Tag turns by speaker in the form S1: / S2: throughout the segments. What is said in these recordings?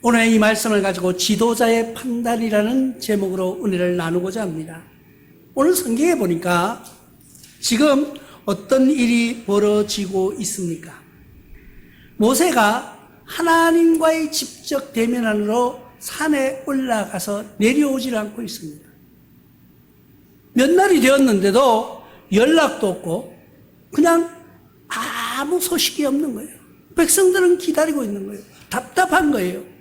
S1: 오늘 이 말씀을 가지고 지도자의 판단이라는 제목으로 은혜를 나누고자 합니다. 오늘 성경에 보니까 지금 어떤 일이 벌어지고 있습니까? 모세가 하나님과의 직접 대면 안으로 산에 올라가서 내려오질 않고 있습니다. 몇 날이 되었는데도 연락도 없고 그냥 아무 소식이 없는 거예요. 백성들은 기다리고 있는 거예요. 답답한 거예요.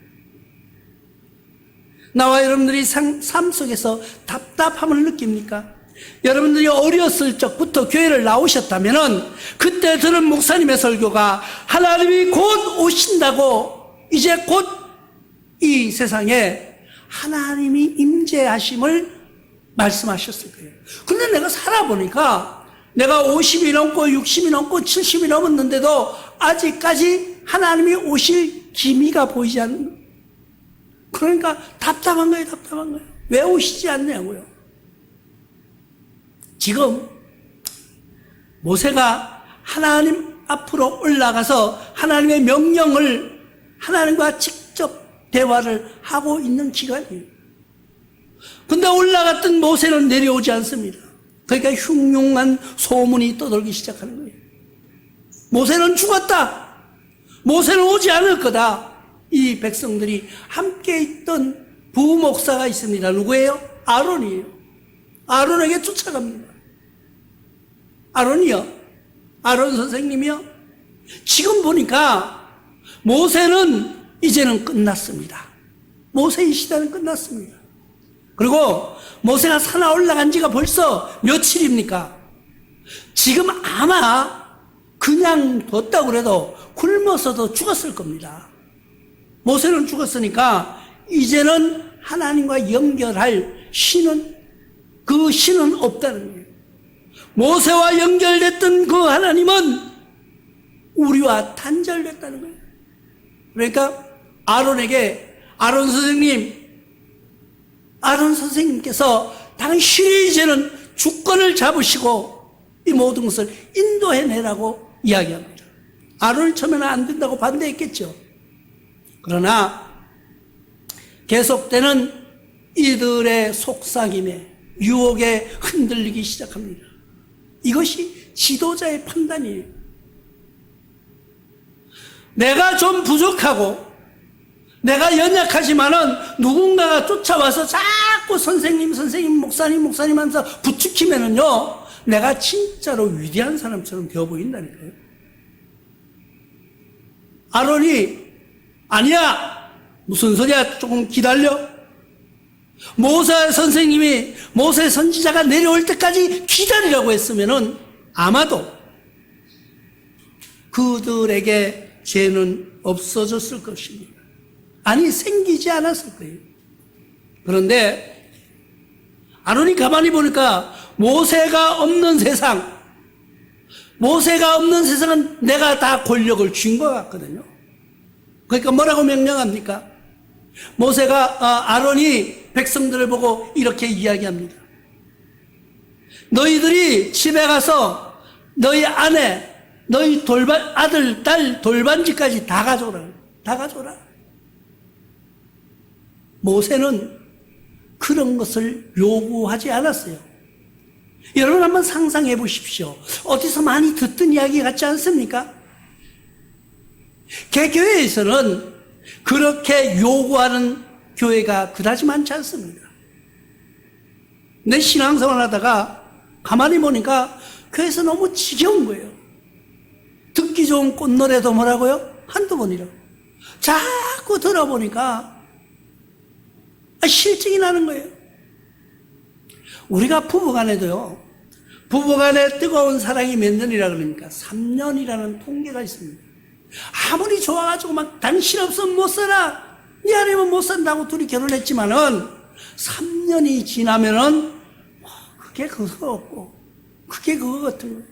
S1: 나와 여러분들이 삶 속에서 답답함을 느낍니까? 여러분들이 어렸을 적부터 교회를 나오셨다면 그때 들은 목사님의 설교가 하나님이 곧 오신다고, 이제 곧 이 세상에 하나님이 임재하심을 말씀하셨을 거예요. 근데 내가 살아보니까 내가 50이 넘고 60이 넘고 70이 넘었는데도 아직까지 하나님이 오실 기미가 보이지 않는, 그러니까 답답한 거예요. 답답한 거예요. 왜 오시지 않냐고요. 지금 모세가 하나님 앞으로 올라가서 하나님의 명령을 하나님과 직접 대화를 하고 있는 기간이에요. 근데 올라갔던 모세는 내려오지 않습니다. 그러니까 흉흉한 소문이 떠돌기 시작하는 거예요. 모세는 죽었다. 모세는 오지 않을 거다. 이 백성들이 함께 있던 부목사가 있습니다. 누구예요? 아론이에요. 아론에게 쫓아갑니다. 아론이요? 아론 선생님이요? 지금 보니까 모세는 이제는 끝났습니다. 모세의 시대는 끝났습니다. 그리고 모세가 산에 올라간 지가 벌써 며칠입니까? 지금 아마 그냥 뒀다고 그래도 굶어서도 죽었을 겁니다. 모세는 죽었으니까 이제는 하나님과 연결할 신은, 그 신은 없다는 거예요. 모세와 연결됐던 그 하나님은 우리와 단절됐다는 거예요. 그러니까 아론 선생님께서 당신이 이제는 주권을 잡으시고 이 모든 것을 인도해내라고 이야기합니다. 아론이 처음에는 안 된다고 반대했겠죠. 그러나 계속되는 이들의 속삭임에, 유혹에 흔들리기 시작합니다. 이것이 지도자의 판단이에요. 내가 좀 부족하고 내가 연약하지만은 누군가가 쫓아와서 자꾸 선생님 목사님 하면서 부추기면은요, 내가 진짜로 위대한 사람처럼 되어 보인다니까요. 아론이 아니야, 무슨 소리야, 조금 기다려. 모세 선생님이, 모세 선지자가 내려올 때까지 기다리라고 했으면은 아마도 그들에게 죄는 없어졌을 것입니다. 아니, 생기지 않았을 거예요. 그런데 아론이 가만히 보니까 모세가 없는 세상은 내가 다 권력을 쥔 것 같거든요. 그러니까 뭐라고 명령합니까? 아론이 백성들을 보고 이렇게 이야기합니다. 너희들이 집에 가서 너희 아내, 너희 아들, 딸 돌반지까지 다 가져오라. 다 가져오라. 모세는 그런 것을 요구하지 않았어요. 여러분 한번 상상해 보십시오. 어디서 많이 듣던 이야기 같지 않습니까? 개교회에서는 그렇게 요구하는 교회가 그다지 많지 않습니다. 내 신앙생활 하다가 가만히 보니까 교회에서 너무 지겨운 거예요. 듣기 좋은 꽃노래도 뭐라고요? 한두 번이라고. 자꾸 들어보니까 실증이 나는 거예요. 우리가 부부간에도요, 부부간에 뜨거운 사랑이 몇 년이라 그러니까 3년이라는 통계가 있습니다. 아무리 좋아가지고 막 당신 없으면 못 살아, 네 아니면 못 산다고 둘이 결혼했지만은 3년이 지나면은 그게 그거 없고 그게 그거 같은 거예요.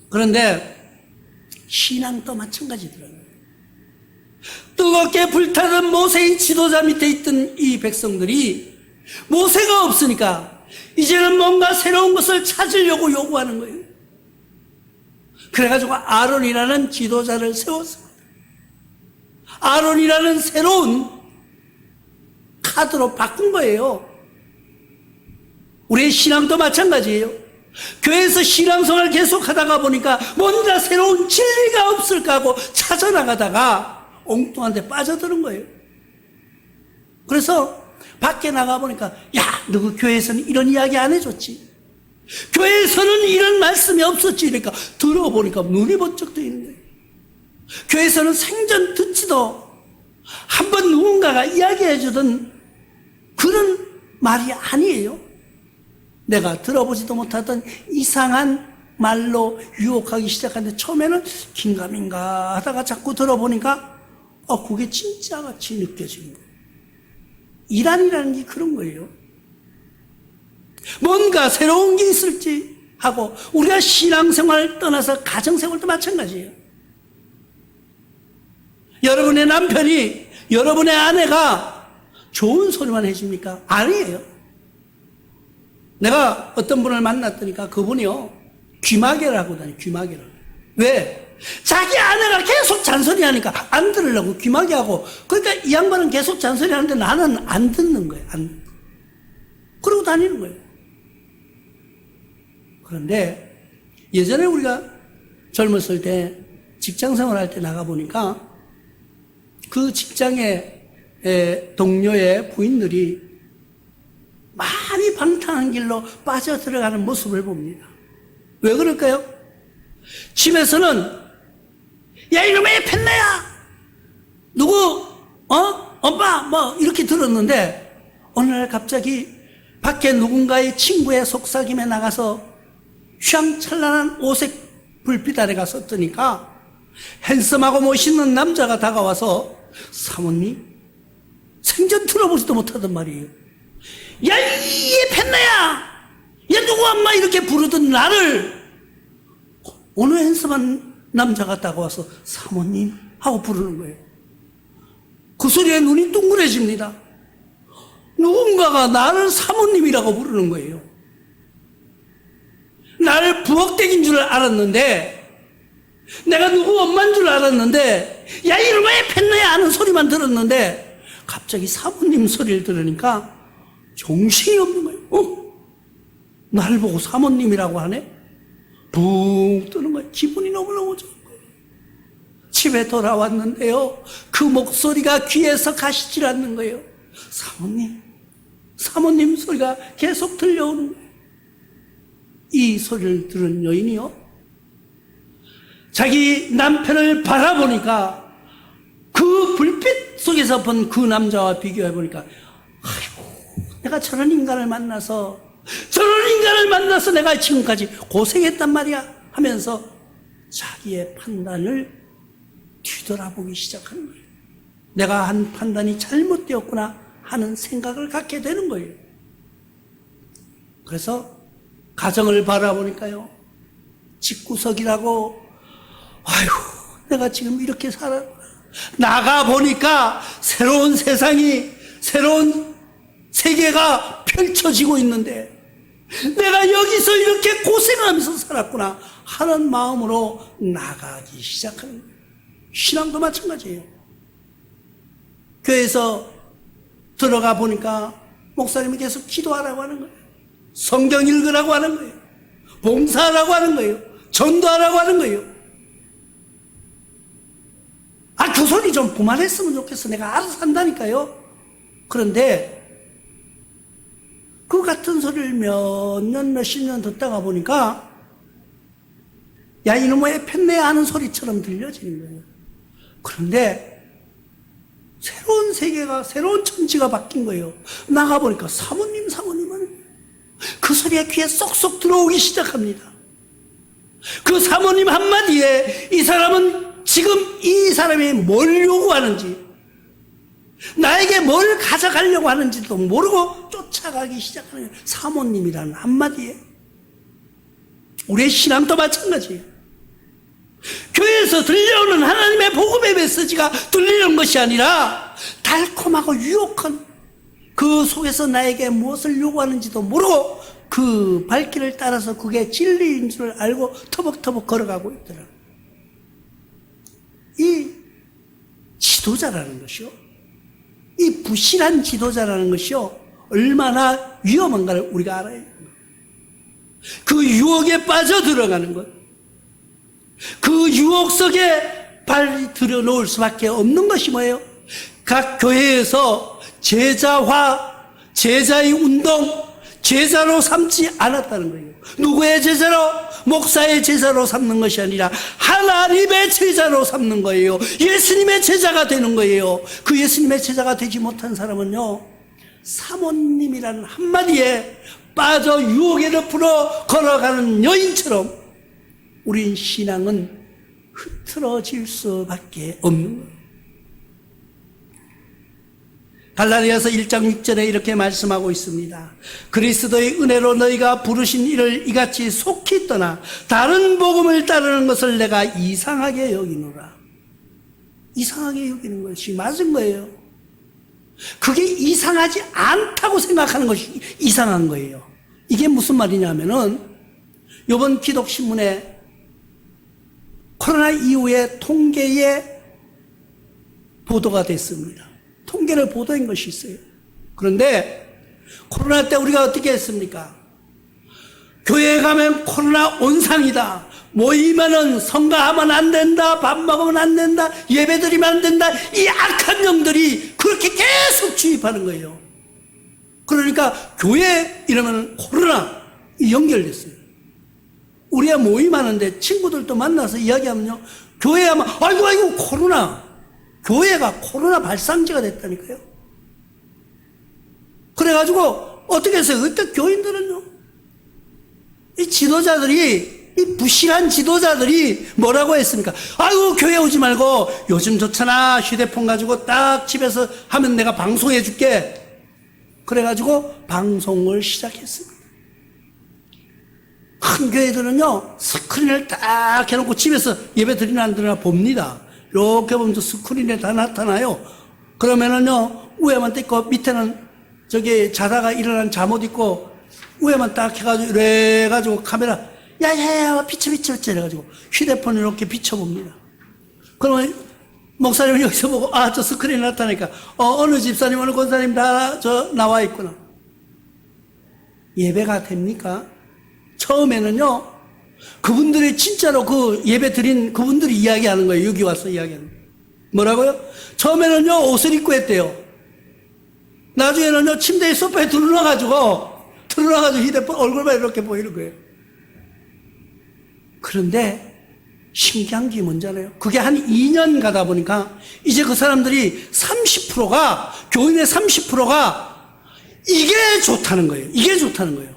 S1: 그런데 신앙도 마찬가지더라고요. 뜨겁게 불타던 모세의 지도자 밑에 있던 이 백성들이 모세가 없으니까 이제는 뭔가 새로운 것을 찾으려고 요구하는 거예요. 그래가지고 아론이라는 지도자를 세웠습니다. 아론이라는 새로운 카드로 바꾼 거예요. 우리의 신앙도 마찬가지예요. 교회에서 신앙생활을 계속 하다가 보니까 뭔가 새로운 진리가 없을까 하고 찾아나가다가 엉뚱한 데 빠져드는 거예요. 그래서 밖에 나가보니까 야, 누구 교회에서는 이런 이야기 안 해줬지, 교회에서는 이런 말씀이 없었지, 그러니까 들어보니까 눈이 번쩍 뜨이는 거예요. 교회에서는 생전 듣지도 한번 누군가가 이야기해주던 그런 말이 아니에요. 내가 들어보지도 못하던 이상한 말로 유혹하기 시작하는데 처음에는 긴가민가 하다가 자꾸 들어보니까 그게 진짜같이 느껴지는 거예요. 이란이라는 게 그런 거예요. 뭔가 새로운 게 있을지 하고, 우리가 신앙생활을 떠나서 가정생활도 마찬가지예요. 여러분의 남편이, 여러분의 아내가 좋은 소리만 해줍니까? 아니에요. 내가 어떤 분을 만났더니까 그분이요, 귀마개를 하고 다녀요. 귀마개를. 왜? 자기 아내가 계속 잔소리하니까 안 들으려고 귀마개하고. 그러니까 이 양반은 계속 잔소리하는데 나는 안 듣는 거예요. 그러고 다니는 거예요. 그런데 예전에 우리가 젊었을 때 직장생활 할 때 나가보니까 그 직장의 동료의 부인들이 많이 방탕한 길로 빠져들어가는 모습을 봅니다. 왜 그럴까요? 집에서는 야, 이놈의 펜네야, 누구 엄마 뭐 이렇게 들었는데, 어느 날 갑자기 밖에 누군가의 친구의 속삭임에 나가서 휘황찬란한 오색 불빛 아래가 섰더니까 핸섬하고 멋있는 남자가 다가와서, 사모님, 생전 들어보지도 못하던 말이에요. 야, 이 펜네야, 야, 누구 엄마 이렇게 부르던 나를 어느 핸섬한 남자가 다가와서 사모님 하고 부르는 거예요. 그 소리에 눈이 둥그레집니다. 누군가가 나를 사모님이라고 부르는 거예요. 나를 부엌댁인 줄 알았는데, 내가 누구 엄마인 줄 알았는데, 야, 이놈의 펜네야 하는 소리만 들었는데 갑자기 사모님 소리를 들으니까 정신이 없는 거예요. 나를 보고 사모님이라고 하네? 붕 뜨는 거예요. 기분이 너무너무 좋은 거예요. 집에 돌아왔는데요, 그 목소리가 귀에서 가시질 않는 거예요. 사모님, 사모님 소리가 계속 들려오는 거예요. 이 소리를 들은 여인이요, 자기 남편을 바라보니까 그 불빛 속에서 본 그 남자와 비교해보니까, 아이고, 내가 저런 인간을 만나서 내가 지금까지 고생했단 말이야 하면서 자기의 판단을 뒤돌아보기 시작하는 거예요. 내가 한 판단이 잘못되었구나 하는 생각을 갖게 되는 거예요. 그래서 가정을 바라보니까요, 집구석이라고, 아이고, 내가 지금 이렇게 살았구나. 나가보니까 새로운 세상이, 새로운 세계가 펼쳐지고 있는데 내가 여기서 이렇게 고생하면서 살았구나 하는 마음으로 나가기 시작하는 거예요. 신앙도 마찬가지예요. 교회에서 들어가 보니까 목사님이 계속 기도하라고 하는 거예요. 성경 읽으라고 하는 거예요. 봉사하라고 하는 거예요. 전도하라고 하는 거예요. 그 소리 좀 그만했으면 좋겠어. 내가 알아서 한다니까요. 그런데 그 같은 소리를 몇십 년 듣다가 보니까, 야, 이놈의 펜네야 하는 소리처럼 들려지는 거예요. 그런데 새로운 세계가, 새로운 천지가 바뀐 거예요. 나가보니까 사모님은 그 소리가 귀에 쏙쏙 들어오기 시작합니다. 그 사모님 한마디에 이 사람은 지금 이 사람이 뭘 요구하는지, 나에게 뭘 가져가려고 하는지도 모르고 쫓아가기 시작하는 거예요. 사모님이라는 한마디에. 우리의 신앙도 마찬가지예요. 교회에서 들려오는 하나님의 복음의 메시지가 들리는 것이 아니라 달콤하고 유혹한 그 속에서 나에게 무엇을 요구하는지도 모르고 그 발길을 따라서 그게 진리인 줄 알고 터벅터벅 걸어가고 있더라고요. 이 지도자라는 것이요. 이 부실한 지도자라는 것이요. 얼마나 위험한가를 우리가 알아야 합니다. 그 유혹에 빠져 들어가는 것. 그 유혹 속에 발 들여놓을 수밖에 없는 것이 뭐예요? 각 교회에서 제자화, 제자의 운동, 제자로 삼지 않았다는 거예요. 누구의 제자로? 목사의 제자로 삼는 것이 아니라 하나님의 제자로 삼는 거예요. 예수님의 제자가 되는 거예요. 그 예수님의 제자가 되지 못한 사람은요, 사모님이라는 한마디에 빠져 유혹에 늪으로 걸어가는 여인처럼 우린 신앙은 흐트러질 수밖에 없는 거예요. 갈라디아서 1장 6절에 이렇게 말씀하고 있습니다. 그리스도의 은혜로 너희가 부르신 이를 이같이 속히 떠나 다른 복음을 따르는 것을 내가 이상하게 여기노라. 이상하게 여기는 것이 맞은 거예요. 그게 이상하지 않다고 생각하는 것이 이상한 거예요. 이게 무슨 말이냐면은 이번 기독신문에 코로나 이후에 통계에 보도가 됐습니다. 통계를 보도한 것이 있어요. 그런데 코로나 때 우리가 어떻게 했습니까? 교회에 가면 코로나 온상이다. 모이면은 성가하면 안 된다. 밥 먹으면 안 된다. 예배 드리면 안 된다. 이 악한 영들이 그렇게 계속 주입하는 거예요. 그러니까 교회 이러면 코로나 연결됐어요. 우리가 모임하는데 친구들도 만나서 이야기하면요, 교회 하면 아이고 코로나. 교회가 코로나 발상지가 됐다니까요. 그래가지고 어떻게 했어요? 그때 교인들은요, 이 지도자들이, 이 부실한 지도자들이 뭐라고 했습니까? 아이고 교회 오지 말고 요즘 좋잖아, 휴대폰 가지고 딱 집에서 하면 내가 방송해 줄게. 그래가지고 방송을 시작했습니다. 큰 교회들은요, 스크린을 딱 해놓고 집에서 예배 드리나 안 드리나 봅니다. 이렇게 보면 스크린에 다 나타나요. 그러면은요, 위에만 뜯고 밑에는 저기 자다가 일어난 잠옷 입고 위에만 딱 해가지고 이래가지고 카메라 야야야 비춰 이래가지고 휴대폰을 이렇게 비춰봅니다. 그러면 목사님은 여기서 보고 저 스크린에 나타나니까 어느 집사님 어느 권사님 다 저 나와 있구나. 예배가 됩니까? 처음에는요, 그분들이 진짜로 그 예배 드린 그분들이 이야기하는 거예요. 여기 와서 이야기하는 거예요. 뭐라고요? 처음에는요, 옷을 입고 했대요. 나중에는요, 침대에 소파에 들어놔가지고 휴대폰 얼굴만 이렇게 보이는 거예요. 그런데 신기한 게 뭔지 알아요? 그게 한 2년 가다 보니까 이제 그 사람들이 30%가, 교인의 30%가 이게 좋다는 거예요. 이게 좋다는 거예요.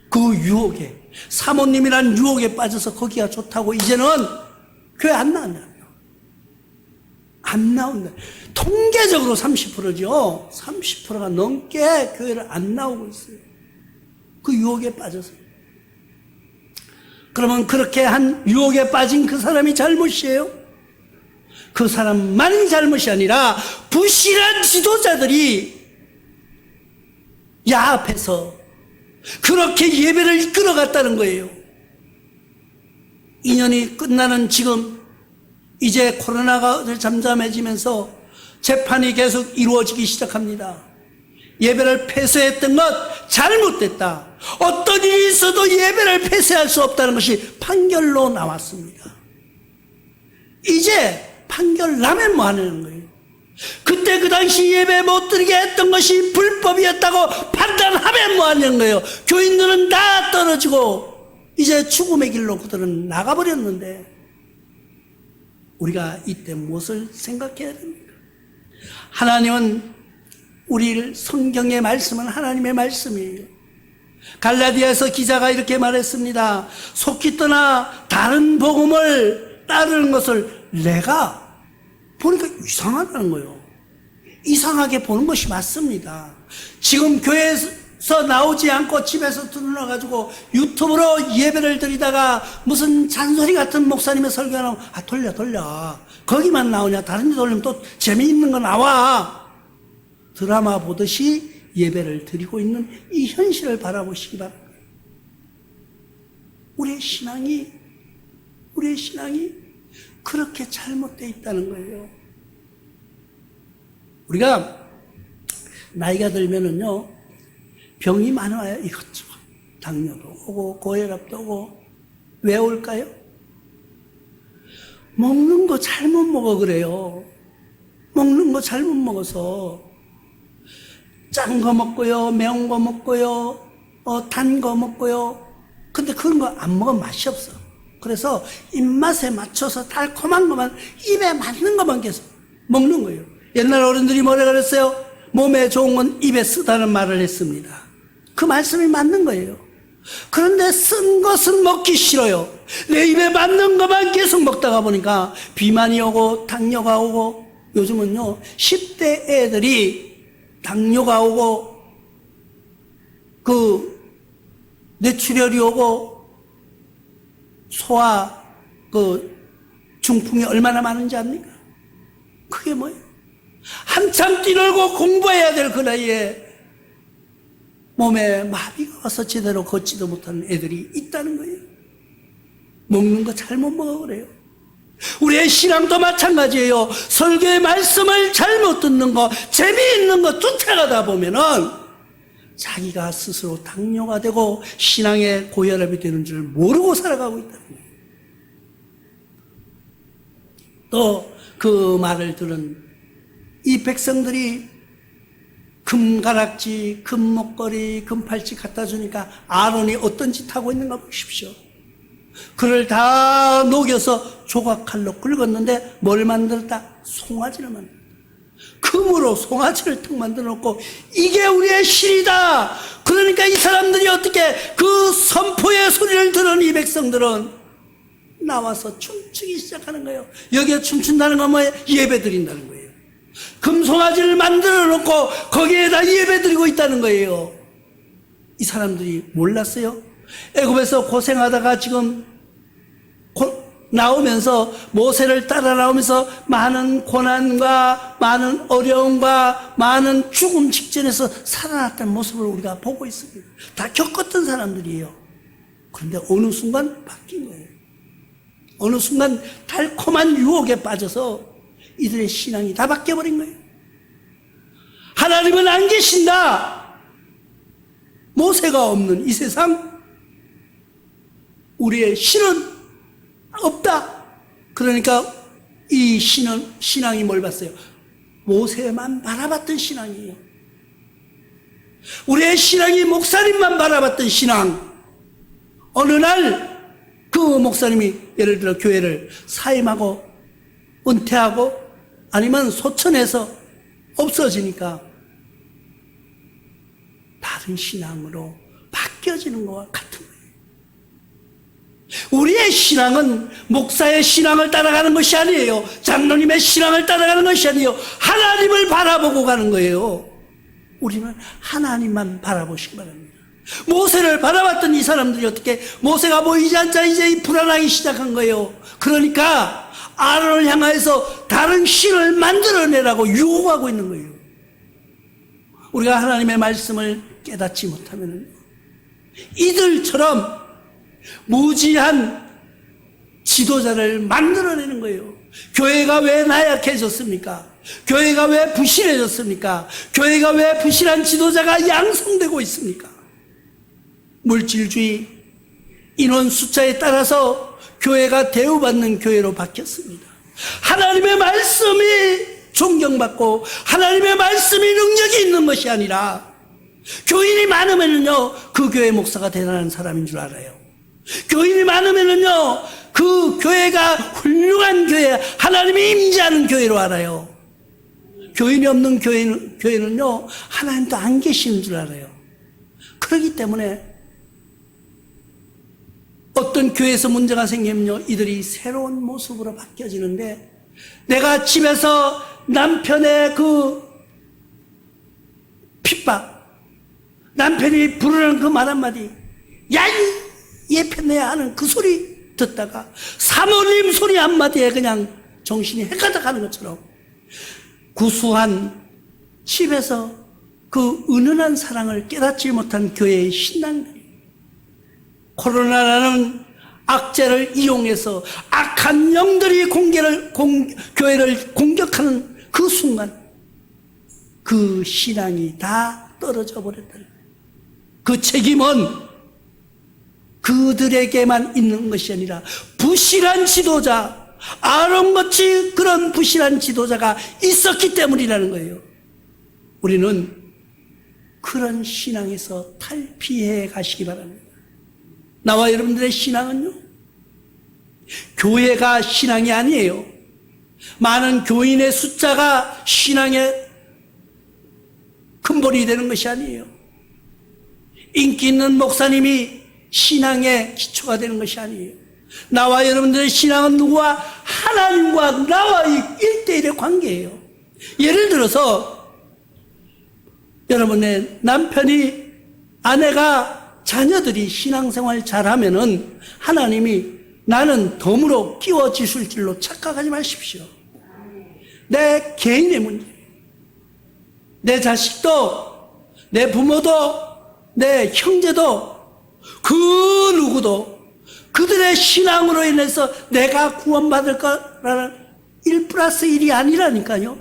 S1: 그 유혹에, 사모님이란 유혹에 빠져서 거기가 좋다고 이제는 교회 안 나온다. 안 나온다. 통계적으로 30%죠. 30%가 넘게 교회를 안 나오고 있어요. 그 유혹에 빠져서. 그러면 그렇게 한 유혹에 빠진 그 사람이 잘못이에요? 그 사람만이 잘못이 아니라 부실한 지도자들이 야합해서 그렇게 예배를 이끌어갔다는 거예요. 2년이 끝나는 지금 이제 코로나가 잠잠해지면서 재판이 계속 이루어지기 시작합니다. 예배를 폐쇄했던 것 잘못됐다. 어떤 일이 있어도 예배를 폐쇄할 수 없다는 것이 판결로 나왔습니다. 이제 판결 나면 뭐 하는 거예요? 그때 그 당시 예배 못 드리게 했던 것이 불법이었다고 판단하면 뭐 하는 거예요? 교인들은 다 떨어지고 이제 죽음의 길로 그들은 나가버렸는데 우리가 이때 무엇을 생각해야 됩니까? 하나님은 우리를, 성경의 말씀은 하나님의 말씀이에요. 갈라디아서 기자가 이렇게 말했습니다. 속히 떠나 다른 복음을 따르는 것을 내가 보니까 이상하다는 거예요. 이상하게 보는 것이 맞습니다. 지금 교회에서 나오지 않고 집에서 들어놔가지고 유튜브로 예배를 드리다가 무슨 잔소리 같은 목사님의 설교가 나오면 돌려 거기만 나오냐, 다른 데 돌리면 또 재미있는 거 나와. 드라마 보듯이 예배를 드리고 있는 이 현실을 바라보시기 바랍니다. 우리의 신앙이 그렇게 잘못되어 있다는 거예요. 우리가 나이가 들면은요, 병이 많아요. 이것저것. 당뇨도 오고, 고혈압도 오고. 왜 올까요? 먹는 거 잘못 먹어 그래요. 먹는 거 잘못 먹어서. 짠 거 먹고요, 매운 거 먹고요, 단 거 먹고요. 근데 그런 거 안 먹으면 맛이 없어. 그래서 입맛에 맞춰서 달콤한 것만, 입에 맞는 것만 계속 먹는 거예요. 옛날 어른들이 뭐라 그랬어요? 몸에 좋은 건 입에 쓰다는 말을 했습니다. 그 말씀이 맞는 거예요. 그런데 쓴 것은 먹기 싫어요. 내 입에 맞는 것만 계속 먹다가 보니까 비만이 오고 당뇨가 오고, 요즘은요 10대 애들이 당뇨가 오고 그 뇌출혈이 오고 소화 그 중풍이 얼마나 많은지 압니까? 그게 뭐예요? 한참 뛰놀고 공부해야 될 그 나이에 몸에 마비가 와서 제대로 걷지도 못하는 애들이 있다는 거예요. 먹는 거 잘못 먹어 그래요. 우리의 신앙도 마찬가지예요. 설교의 말씀을 잘못 듣는 거, 재미있는 거 쫓아가다 보면은 자기가 스스로 당뇨가 되고 신앙의 고혈압이 되는 줄 모르고 살아가고 있다는 거예요. 또 그 말을 들은 이 백성들이 금가락지, 금목걸이, 금팔찌 갖다 주니까 아론이 어떤 짓 하고 있는가 보십시오. 그를 다 녹여서 조각칼로 긁었는데 뭘 만들었다? 송아지를 만들었다. 금으로 송아지를 탁 만들어 놓고 이게 우리의 신이다. 그러니까 이 사람들이 어떻게 그 선포의 소리를 들은 이 백성들은 나와서 춤추기 시작하는 거예요. 여기에 춤춘다는 건 뭐예요? 예배 드린다는 거예요. 금송아지를 만들어 놓고 거기에다 예배 드리고 있다는 거예요. 이 사람들이 몰랐어요? 애굽에서 고생하다가 지금 나오면서 모세를 따라 나오면서 많은 고난과 많은 어려움과 많은 죽음 직전에서 살아났다는 모습을 우리가 보고 있습니다. 다 겪었던 사람들이에요. 그런데 어느 순간 바뀐 거예요. 어느 순간 달콤한 유혹에 빠져서 이들의 신앙이 다 바뀌어버린 거예요. 하나님은 안 계신다. 모세가 없는 이 세상, 우리의 신은 없다. 그러니까 이 신앙이 뭘 봤어요? 모세만 바라봤던 신앙이에요. 우리의 신앙이 목사님만 바라봤던 신앙. 어느 날 그 목사님이 예를 들어 교회를 사임하고 은퇴하고 아니면 소천해서 없어지니까 다른 신앙으로 바뀌어지는 것과 같은 거예요. 우리의 신앙은 목사의 신앙을 따라가는 것이 아니에요. 장로님의 신앙을 따라가는 것이 아니에요. 하나님을 바라보고 가는 거예요. 우리는 하나님만 바라보시기 바랍니다. 모세를 바라봤던 이 사람들이 어떻게 모세가 보이지 않자 이제 불안하기 시작한 거예요. 그러니까 아론을 향해서 다른 신을 만들어내라고 유혹하고 있는 거예요. 우리가 하나님의 말씀을 깨닫지 못하면 이들처럼 무지한 지도자를 만들어내는 거예요. 교회가 왜 나약해졌습니까? 교회가 왜 부실해졌습니까? 교회가 왜 부실한 지도자가 양성되고 있습니까? 물질주의, 인원 숫자에 따라서 교회가 대우받는 교회로 바뀌었습니다. 하나님의 말씀이 존경받고 하나님의 말씀이 능력이 있는 것이 아니라 교인이 많으면은요 그 교회 목사가 대단한 사람인 줄 알아요. 교인이 많으면은요 그 교회가 훌륭한 교회, 하나님이 임재하는 교회로 알아요. 교인이 없는 교회는요 하나님도 안 계시는 줄 알아요. 그렇기 때문에 어떤 교회에서 문제가 생기면요 이들이 새로운 모습으로 바뀌어지는데, 내가 집에서 남편의 그 핍박, 남편이 부르는 그 말 한마디, 야 이 예편내야 하는 그 소리 듣다가 사모님 소리 한마디에 그냥 정신이 해가닥하는 것처럼 구수한 집에서 그 은은한 사랑을 깨닫지 못한 교회의 신앙들, 코로나라는 악재를 이용해서 악한 영들이 교회를 공격하는 그 순간 그 신앙이 다 떨어져 버렸다는 거예요. 그 책임은 그들에게만 있는 것이 아니라 부실한 지도자, 아론같이 그런 부실한 지도자가 있었기 때문이라는 거예요. 우리는 그런 신앙에서 탈피해 가시기 바랍니다. 나와 여러분들의 신앙은요, 교회가 신앙이 아니에요. 많은 교인의 숫자가 신앙의 근본이 되는 것이 아니에요. 인기 있는 목사님이 신앙의 기초가 되는 것이 아니에요. 나와 여러분들의 신앙은 누구와? 하나님과 나와의 1대1의 관계예요. 예를 들어서 여러분의 남편이, 아내가, 자녀들이 신앙생활 잘하면은 하나님이 나는 덤으로 끼워지실 줄로 착각하지 마십시오. 내 개인의 문제, 내 자식도, 내 부모도, 내 형제도, 그 누구도 그들의 신앙으로 인해서 내가 구원받을 거라는 1+1이 아니라니까요.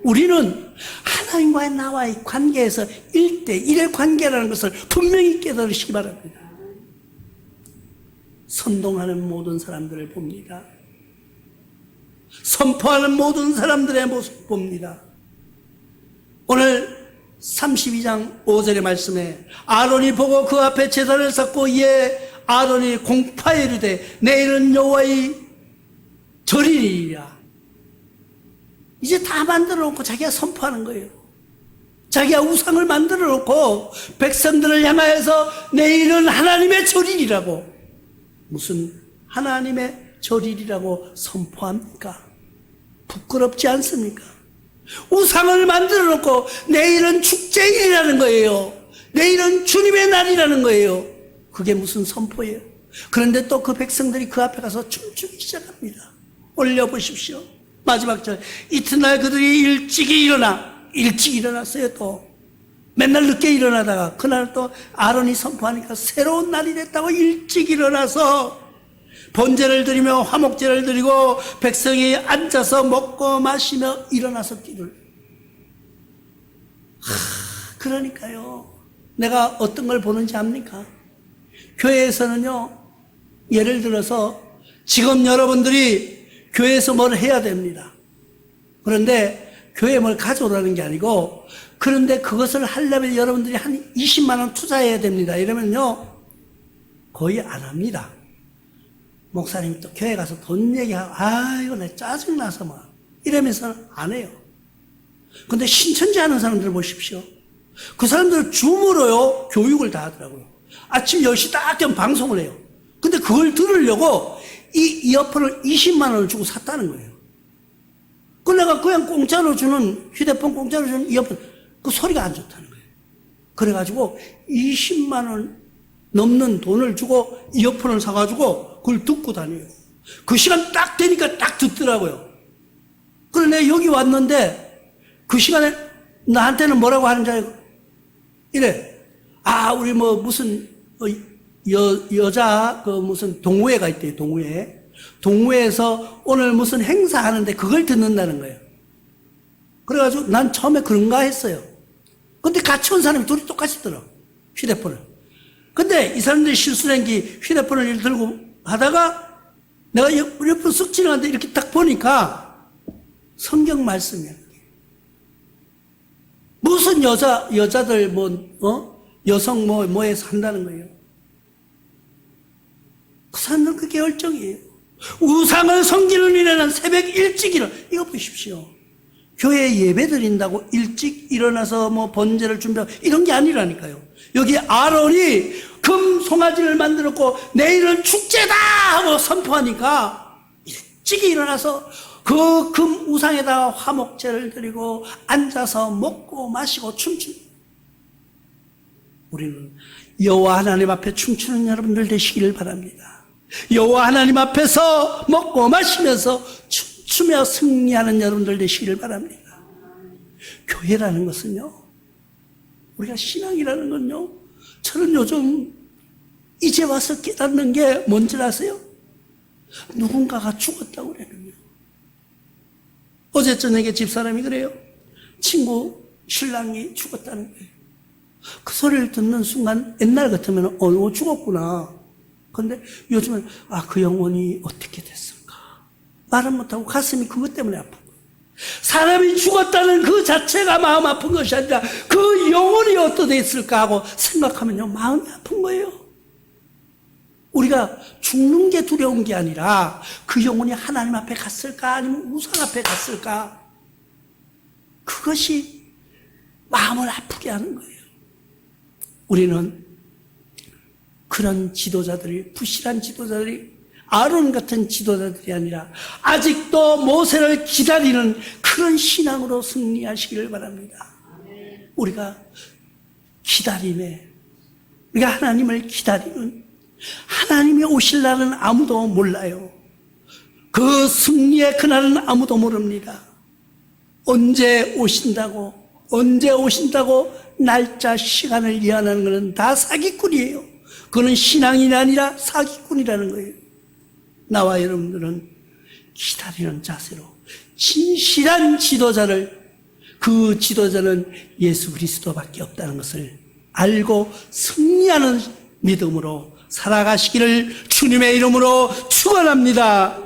S1: 우리는 하나님과의 나와의 관계에서 1대1의 관계라는 것을 분명히 깨달으시기 바랍니다. 선동하는 모든 사람들을 봅니다. 선포하는 모든 사람들의 모습 봅니다. 오늘 32장 5절의 말씀에 아론이 보고 그 앞에 제단을 쌓고 이에 아론이 공파에 이르되 내일은 여호와의 절이니라. 이제 다 만들어 놓고 자기가 선포하는 거예요. 자기가 우상을 만들어 놓고 백성들을 향하여서 내일은 하나님의 절이라고, 무슨 하나님의 절이라고 선포합니까? 부끄럽지 않습니까? 우상을 만들어 놓고 내일은 축제일이라는 거예요. 내일은 주님의 날이라는 거예요. 그게 무슨 선포예요? 그런데 또 그 백성들이 그 앞에 가서 춤추기 시작합니다. 올려보십시오. 마지막 절, 이튿날 그들이 일찍이 일어났어요. 또 맨날 늦게 일어나다가 그날 또 아론이 선포하니까 새로운 날이 됐다고 일찍 일어나서 번제를 드리며 화목제를 드리고 백성이 앉아서 먹고 마시며 일어나서 기도를. 그러니까요, 내가 어떤 걸 보는지 압니까? 교회에서는요, 예를 들어서 지금 여러분들이 교회에서 뭘 해야 됩니다. 그런데 교회에 뭘 가져오라는 게 아니고, 그런데 그것을 하려면 여러분들이 한 20만 원 투자해야 됩니다. 이러면요, 거의 안 합니다. 목사님이 또 교회 가서 돈 얘기하고, 이거 내 짜증나서 막 이러면서 안 해요. 근데 신천지 하는 사람들 보십시오. 그 사람들 줌으로요 교육을 다 하더라고요. 아침 10시 딱 되면 방송을 해요. 근데 그걸 들으려고 이 이어폰을 20만 원을 주고 샀다는 거예요. 그 내가 그냥 공짜로 주는, 휴대폰 공짜로 주는 이어폰, 그 소리가 안 좋다는 거예요. 그래가지고 20만 원 넘는 돈을 주고 이어폰을 사가지고 그걸 듣고 다녀요. 그 시간 딱 되니까 딱 듣더라고요. 그런데 여기 왔는데 그 시간에 나한테는 뭐라고 하는 줄 알고 이래. 우리 뭐 무슨 여자 그 무슨 동호회가 있대요. 동호회에서 오늘 무슨 행사하는데 그걸 듣는다는 거예요. 그래가지고 난 처음에 그런가 했어요. 근데 같이 온 사람이 둘이 똑같이 들어, 휴대폰을. 근데 이 사람들이 실수한 게 휴대폰을 이렇게 들고 하다가 내가 옆으로 쓱 지나갔는데 이렇게 딱 보니까 성경 말씀이야. 무슨 여자들 여성 뭐에서 한다는 거예요. 그 사람들은 그게 열정이에요. 우상을 섬기는 일에는 새벽 일찍 이거 보십시오. 교회에 예배 드린다고 일찍 일어나서 번제를 준비하고 이런 게 아니라니까요. 여기 아론이 금 송아지를 만들었고 내일은 축제다 하고 선포하니까 일찍 일어나서 그 금 우상에다가 화목제를 드리고 앉아서 먹고 마시고 춤추는, 우리는 여호와 하나님 앞에 춤추는 여러분들 되시기를 바랍니다. 여호와 하나님 앞에서 먹고 마시면서 춤추며 승리하는 여러분들 되시기를 바랍니다. 교회라는 것은요, 우리가 신앙이라는 건요, 저는 요즘 이제 와서 깨닫는 게 뭔지 아세요? 누군가가 죽었다고 그러거든요. 어제 저녁에 집사람이 그래요. 친구 신랑이 죽었다는 거예요. 그 소리를 듣는 순간 옛날 같으면 죽었구나. 근데 요즘은 그 영혼이 어떻게 됐을까? 말은 못하고 가슴이 그것 때문에 아픈 거예요. 사람이 죽었다는 그 자체가 마음 아픈 것이 아니라 그 영혼이 어떻게 됐을까 하고 생각하면요, 마음이 아픈 거예요. 우리가 죽는 게 두려운 게 아니라 그 영혼이 하나님 앞에 갔을까 아니면 우상 앞에 갔을까, 그것이 마음을 아프게 하는 거예요. 우리는 그런 지도자들이, 부실한 지도자들이, 아론 같은 지도자들이 아니라 아직도 모세를 기다리는 그런 신앙으로 승리하시기를 바랍니다. 우리가 기다림에, 우리가 하나님을 기다리는, 하나님이 오실 날은 아무도 몰라요. 그 승리의 그날은 아무도 모릅니다. 언제 오신다고 날짜 시간을 예언하는 것은 다 사기꾼이에요. 그건 신앙이 아니라 사기꾼이라는 거예요. 나와 여러분들은 기다리는 자세로 진실한 지도자를, 그 지도자는 예수 그리스도밖에 없다는 것을 알고 승리하는 믿음으로 살아가시기를 주님의 이름으로 축원합니다.